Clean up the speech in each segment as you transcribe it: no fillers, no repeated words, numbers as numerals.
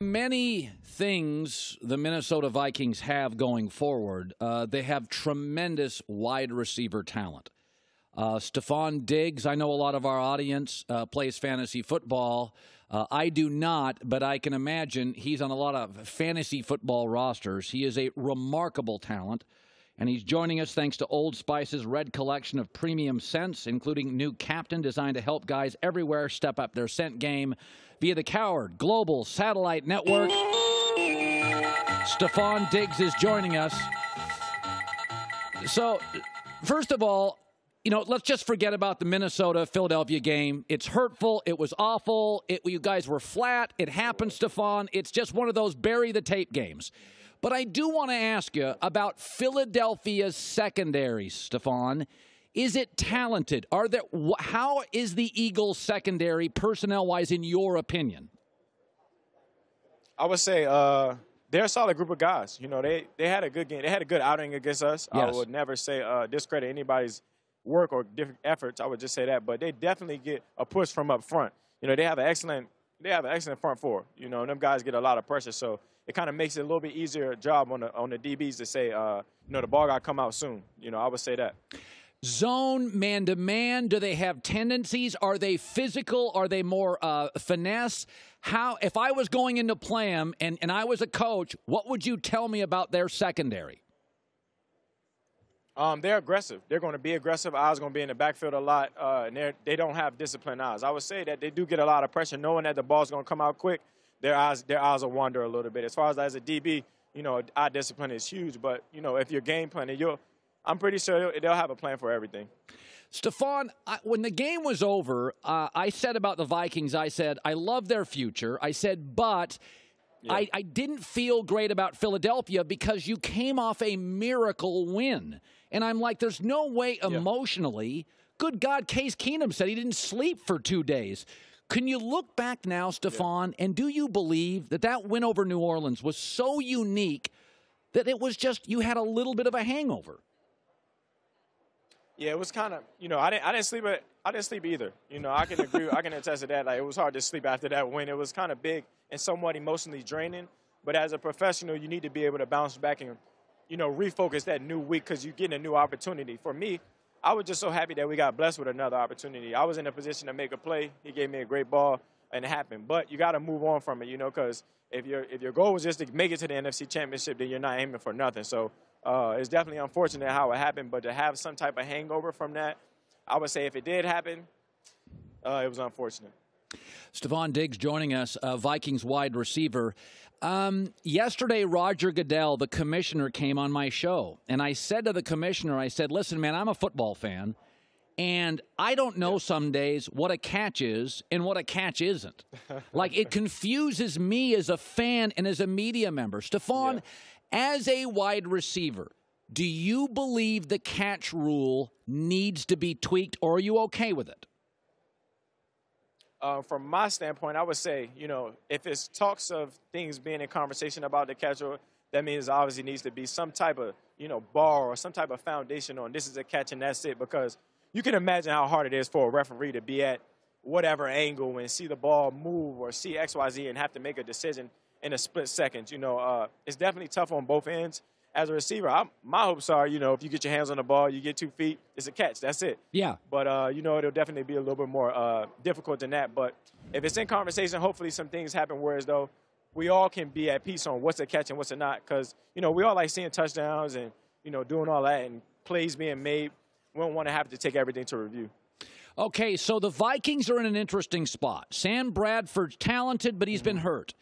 many things the Minnesota Vikings have going forward. They have tremendous wide receiver talent. Stefon Diggs, I know a lot of our audience plays fantasy football. I do not, but I can imagine he's on a lot of fantasy football rosters. He is a remarkable talent, and he's joining us thanks to Old Spice's Red Collection of premium scents, including new Captain, designed to help guys everywhere step up their scent game via the Cowherd Global Satellite Network. Stefon Diggs is joining us. So, first of all, let's just forget about the Minnesota-Philadelphia game. It's hurtful. It was awful. You guys were flat. It happened, Stefon. It's just one of those bury-the-tape games. But I do want to ask you about Philadelphia's secondary, Stefon. Is it talented? How is the Eagles' secondary, personnel-wise, in your opinion? I would say they're a solid group of guys. They had a good game. They had a good outing against us. Yes. I would never say discredit anybody's work or different efforts. I would just say that. But they definitely get a push from up front. They have an excellent front four. Them guys get a lot of pressure. So it kind of makes it a little bit easier job on the DBs to say, the ball got to come out soon. I would say that. Zone, man-to-man, do they have tendencies? Are they physical? Are they more finesse? If I was going into play them and I was a coach, what would you tell me about their secondary? They're aggressive. They're going to be aggressive. Eyes going to be in the backfield a lot, and they don't have disciplined eyes. I would say that they do get a lot of pressure, knowing that the ball's going to come out quick. Their eyes will wander a little bit. As far as a DB, eye discipline is huge. But if you're game planning, I'm pretty sure they'll have a plan for everything. Stefon, when the game was over, I said about the Vikings, I said, I love their future. I said, but yeah. I didn't feel great about Philadelphia because you came off a miracle win. And I'm like, there's no way emotionally. Good God, Case Keenum said he didn't sleep for 2 days. Can you look back now, Stefon, and do you believe that win over New Orleans was so unique that it was just you had a little bit of a hangover? Yeah, it was kind of, I didn't sleep. I didn't sleep either. I can agree. I can attest to that. Like, it was hard to sleep after that win. It was kind of big and somewhat emotionally draining. But as a professional, you need to be able to bounce back and, refocus that new week because you're getting a new opportunity. For me, I was just so happy that we got blessed with another opportunity. I was in a position to make a play. He gave me a great ball, and it happened. But you got to move on from it, because if your goal was just to make it to the NFC Championship, then you're not aiming for nothing. So it's definitely unfortunate how it happened. But to have some type of hangover from that, I would say if it did happen, it was unfortunate. Stefon Diggs joining us, Vikings wide receiver. Yesterday, Roger Goodell, the commissioner, came on my show, and I said to the commissioner, I said, listen, man, I'm a football fan, and I don't know some days what a catch is and what a catch isn't. Like, it confuses me as a fan and as a media member. Stefon, as a wide receiver, do you believe the catch rule needs to be tweaked, or are you okay with it? From my standpoint, I would say, if it's talks of things being in conversation about the catch rule, that means obviously needs to be some type of, bar or some type of foundation on this is a catch and that's it. Because you can imagine how hard it is for a referee to be at whatever angle and see the ball move or see X, Y, Z and have to make a decision in a split second. It's definitely tough on both ends. As a receiver, my hopes are, if you get your hands on the ball, you get 2 feet, it's a catch. That's it. Yeah. But, it'll definitely be a little bit more difficult than that. But if it's in conversation, hopefully some things happen where as though we all can be at peace on what's a catch and what's a not. Because, we all like seeing touchdowns and, doing all that and plays being made. We don't want to have to take everything to review. Okay, so the Vikings are in an interesting spot. Sam Bradford's talented, but he's been hurt.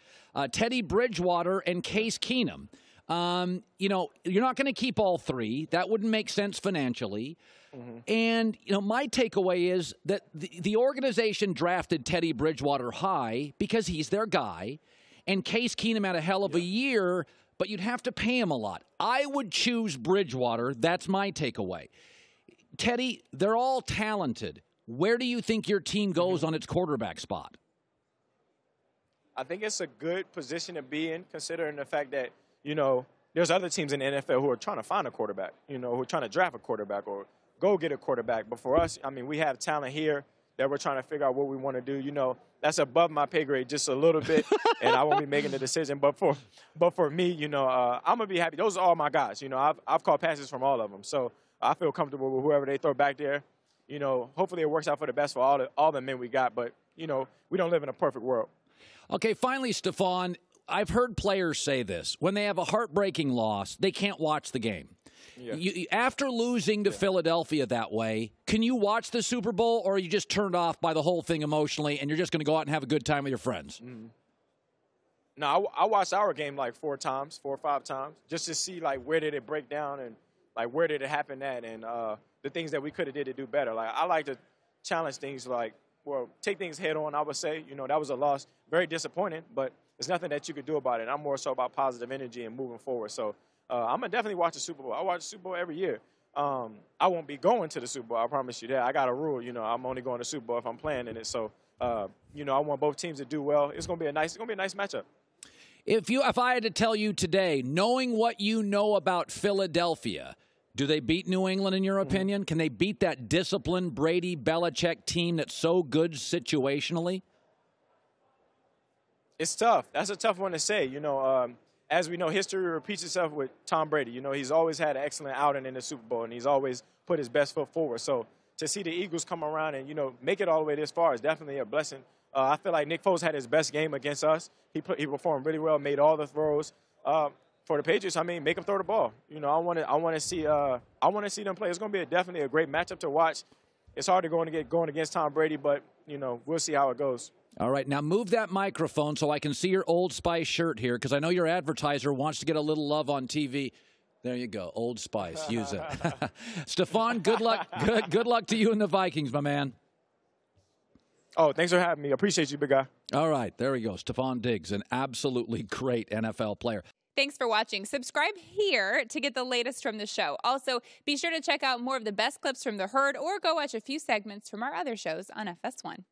Teddy Bridgewater and Case Keenum. You're not going to keep all three. That wouldn't make sense financially. Mm-hmm. And, my takeaway is that the organization drafted Teddy Bridgewater high because he's their guy. And Case Keenum had a hell of a year, but you'd have to pay him a lot. I would choose Bridgewater. That's my takeaway. Teddy, they're all talented. Where do you think your team goes on its quarterback spot? I think it's a good position to be in, considering the fact that, there's other teams in the NFL who are trying to find a quarterback, who are trying to draft a quarterback or go get a quarterback. But for us, we have talent here that we're trying to figure out what we want to do. that's above my pay grade just a little bit, and I won't be making the decision. But for me, you know, I'm gonna be happy. Those are all my guys. You know, I've caught passes from all of them, so I feel comfortable with whoever they throw back there. You know, hopefully it works out for the best for all the men we got. But you know, we don't live in a perfect world. Okay, finally, Stefon, I've heard players say this. When they have a heartbreaking loss, they can't watch the game. Yeah. After losing to Philadelphia that way, can you watch the Super Bowl, or are you just turned off by the whole thing emotionally and you're just going to go out and have a good time with your friends? No, I watched our game like 4 or 5 times, just to see, like, where did it break down and, like, where did it happen at, and the things that we could have did to do better. Like, I like to challenge things, like, well, take things head on, I would say. You know, that was a loss. Very disappointing, but there's nothing that you could do about it. I'm more so about positive energy and moving forward. So I'm going to definitely watch the Super Bowl. I watch the Super Bowl every year. I won't be going to the Super Bowl, I promise you that. I got a rule, you know, I'm only going to the Super Bowl if I'm playing in it. So, you know, I want both teams to do well. It's going to be a nice matchup. If I had to tell you today, knowing what you know about Philadelphia, do they beat New England in your opinion? Can they beat that disciplined Brady Belichick team that's so good situationally? It's tough. That's a tough one to say. You know, as we know, history repeats itself with Tom Brady. You know, he's always had an excellent outing in the Super Bowl, and he's always put his best foot forward. So to see the Eagles come around and, you know, make it all the way this far is definitely a blessing. I feel like Nick Foles had his best game against us. He performed really well, made all the throws. For the Patriots, I mean, make them throw the ball. You know, I want to see them play. It's going to be definitely a great matchup to watch. It's hard to get going against Tom Brady, but, you know, we'll see how it goes. All right, now move that microphone so I can see your Old Spice shirt here, because I know your advertiser wants to get a little love on TV. There you go, Old Spice. Use it. Stefon, good luck. Good luck to you and the Vikings, my man. Oh, thanks for having me. Appreciate you, big guy. All right, there we go. Stefon Diggs, an absolutely great NFL player. Thanks for watching. Subscribe here to get the latest from the show. Also, be sure to check out more of the best clips from The Herd, or go watch a few segments from our other shows on FS1.